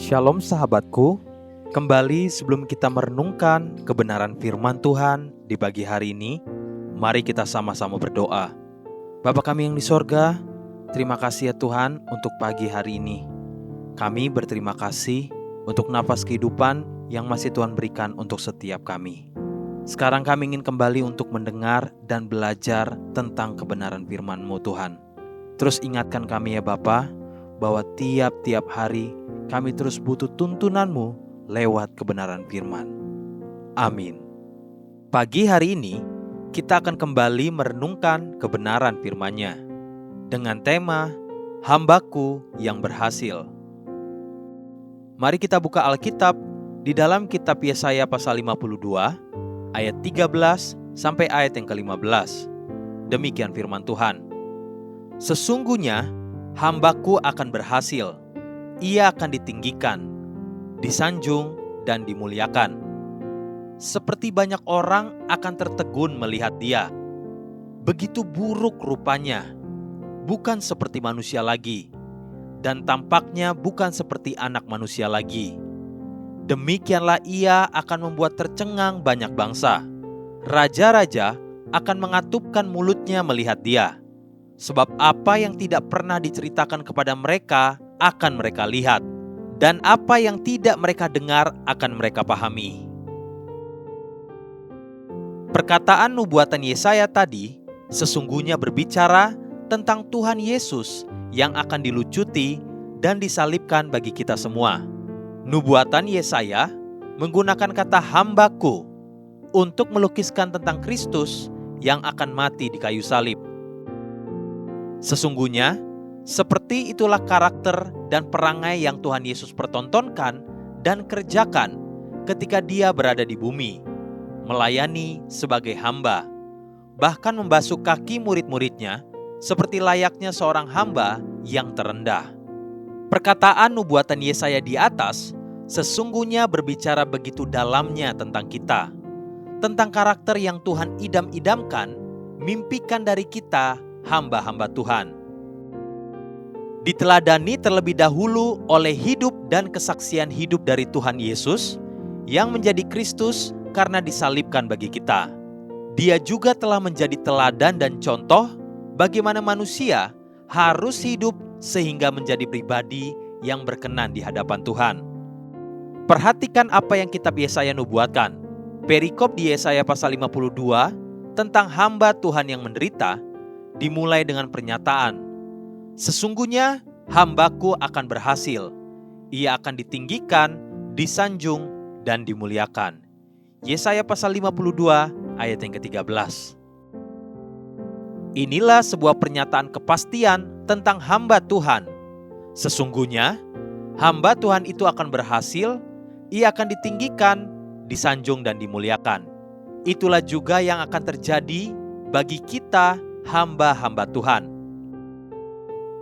Shalom sahabatku, kembali sebelum kita merenungkan kebenaran firman Tuhan di pagi hari ini, mari kita sama-sama berdoa. Bapa kami yang di sorga, terima kasih ya Tuhan untuk pagi hari ini. Kami berterima kasih untuk napas kehidupan yang masih Tuhan berikan untuk setiap kami. Sekarang kami ingin kembali untuk mendengar dan belajar tentang kebenaran firman-Mu Tuhan. Terus ingatkan kami ya Bapa, bahwa tiap-tiap hari kami terus butuh tuntunan-Mu lewat kebenaran firman. Amin. Pagi hari ini, kita akan kembali merenungkan kebenaran firman-Nya dengan tema Hambaku yang berhasil. Mari kita buka Alkitab di dalam kitab Yesaya pasal 52, ayat 13 sampai ayat yang ke-15. Demikian firman Tuhan. Sesungguhnya hambaku akan berhasil. Ia akan ditinggikan, disanjung, dan dimuliakan. Seperti banyak orang akan tertegun melihat dia. Begitu buruk rupanya, bukan seperti manusia lagi, dan tampaknya bukan seperti anak manusia lagi. Demikianlah ia akan membuat tercengang banyak bangsa. Raja-raja akan mengatupkan mulutnya melihat dia. Sebab apa yang tidak pernah diceritakan kepada mereka akan mereka lihat, dan apa yang tidak mereka dengar akan mereka pahami. Perkataan nubuatan Yesaya tadi sesungguhnya berbicara tentang Tuhan Yesus yang akan dilucuti dan disalibkan bagi kita semua. Nubuatan Yesaya menggunakan kata hambaku untuk melukiskan tentang Kristus yang akan mati di kayu salib. Sesungguhnya, seperti itulah karakter dan perangai yang Tuhan Yesus pertontonkan dan kerjakan ketika dia berada di bumi, melayani sebagai hamba, bahkan membasuh kaki murid-muridnya seperti layaknya seorang hamba yang terendah. Perkataan nubuatan Yesaya di atas sesungguhnya berbicara begitu dalamnya tentang kita, tentang karakter yang Tuhan idam-idamkan, mimpikan dari kita, hamba-hamba Tuhan. Diteladani terlebih dahulu oleh hidup dan kesaksian hidup dari Tuhan Yesus yang menjadi Kristus karena disalibkan bagi kita. Dia juga telah menjadi teladan dan contoh bagaimana manusia harus hidup sehingga menjadi pribadi yang berkenan di hadapan Tuhan. Perhatikan apa yang kitab Yesaya nubuatkan. Perikop di Yesaya pasal 52 tentang hamba Tuhan yang menderita dimulai dengan pernyataan, sesungguhnya hambaku akan berhasil. Ia akan ditinggikan, disanjung, dan dimuliakan. Yesaya pasal 52 ayat yang ke-13. Inilah sebuah pernyataan kepastian tentang hamba Tuhan. Sesungguhnya hamba Tuhan itu akan berhasil, ia akan ditinggikan, disanjung, dan dimuliakan. Itulah juga yang akan terjadi bagi kita hamba-hamba Tuhan.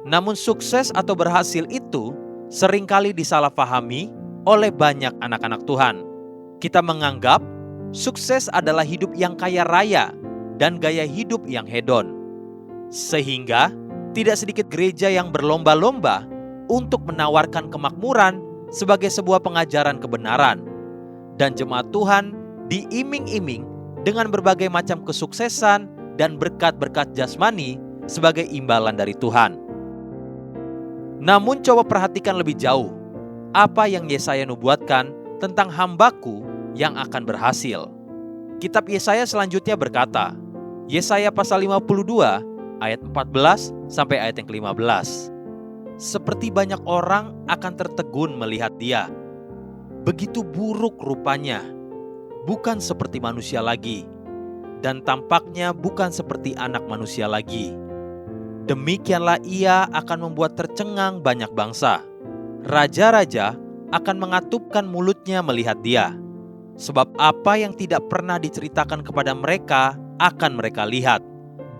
Namun sukses atau berhasil itu seringkali disalahpahami oleh banyak anak-anak Tuhan. Kita menganggap sukses adalah hidup yang kaya raya dan gaya hidup yang hedon. Sehingga tidak sedikit gereja yang berlomba-lomba untuk menawarkan kemakmuran sebagai sebuah pengajaran kebenaran. Dan jemaat Tuhan diiming-iming dengan berbagai macam kesuksesan dan berkat-berkat jasmani sebagai imbalan dari Tuhan. Namun coba perhatikan lebih jauh apa yang Yesaya nubuatkan tentang hambaku yang akan berhasil. Kitab Yesaya selanjutnya berkata, Yesaya pasal 52 ayat 14 sampai ayat yang ke-15. Seperti banyak orang akan tertegun melihat dia. Begitu buruk rupanya, bukan seperti manusia lagi, dan tampaknya bukan seperti anak manusia lagi. Demikianlah ia akan membuat tercengang banyak bangsa. Raja-raja akan mengatupkan mulutnya melihat dia. Sebab apa yang tidak pernah diceritakan kepada mereka akan mereka lihat,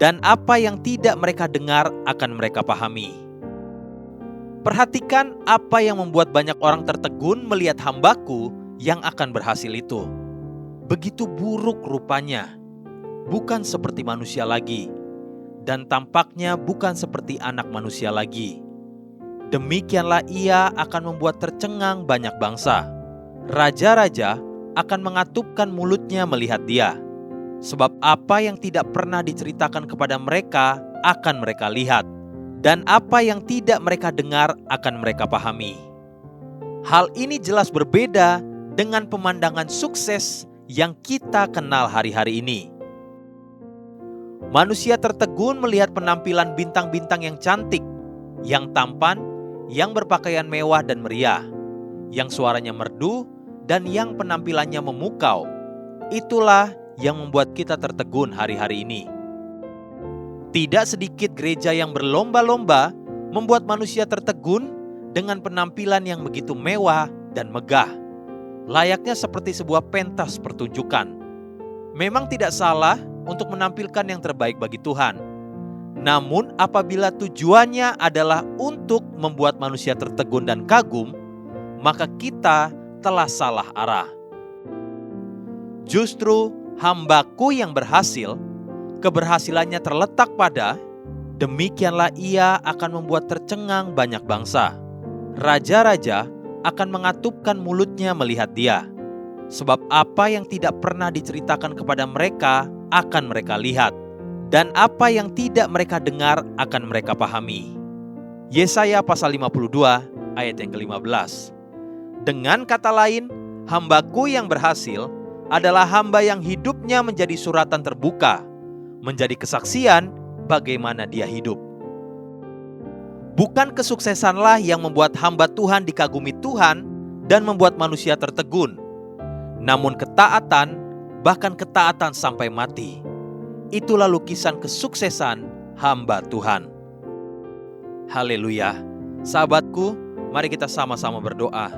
dan apa yang tidak mereka dengar akan mereka pahami. Perhatikan apa yang membuat banyak orang tertegun melihat hambaku yang akan berhasil itu. Begitu buruk rupanya, bukan seperti manusia lagi, dan tampaknya bukan seperti anak manusia lagi. Demikianlah ia akan membuat tercengang banyak bangsa. Raja-raja akan mengatupkan mulutnya melihat dia. Sebab apa yang tidak pernah diceritakan kepada mereka akan mereka lihat, dan apa yang tidak mereka dengar akan mereka pahami. Hal ini jelas berbeda dengan pemandangan sukses yang kita kenal hari-hari ini. Manusia tertegun melihat penampilan bintang-bintang yang cantik, yang tampan, yang berpakaian mewah dan meriah, yang suaranya merdu, dan yang penampilannya memukau. Itulah yang membuat kita tertegun hari-hari ini. Tidak sedikit gereja yang berlomba-lomba membuat manusia tertegun dengan penampilan yang begitu mewah dan megah, layaknya seperti sebuah pentas pertunjukan. Memang tidak salah untuk menampilkan yang terbaik bagi Tuhan. Namun apabila tujuannya adalah untuk membuat manusia tertegun dan kagum, maka kita telah salah arah. Justru hambaku yang berhasil, keberhasilannya terletak pada, demikianlah ia akan membuat tercengang banyak bangsa. Raja-raja akan mengatupkan mulutnya melihat dia. Sebab apa yang tidak pernah diceritakan kepada mereka akan mereka lihat, dan apa yang tidak mereka dengar akan mereka pahami. Yesaya pasal 52 ayat yang ke-15. Dengan kata lain, hambaku yang berhasil adalah hamba yang hidupnya menjadi suratan terbuka, menjadi kesaksian bagaimana dia hidup. Bukan kesuksesanlah yang membuat hamba Tuhan dikagumi Tuhan dan membuat manusia tertegun, namun ketaatan, bahkan ketaatan sampai mati. Itulah lukisan kesuksesan hamba Tuhan. Haleluya. Sahabatku, mari kita sama-sama berdoa.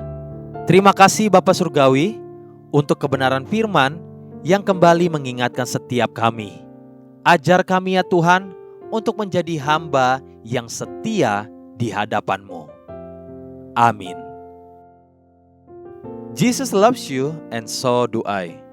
Terima kasih Bapa Surgawi untuk kebenaran firman yang kembali mengingatkan setiap kami. Ajar kami ya Tuhan untuk menjadi hamba yang setia di hadapan-Mu. Amin. Jesus loves you and so do I.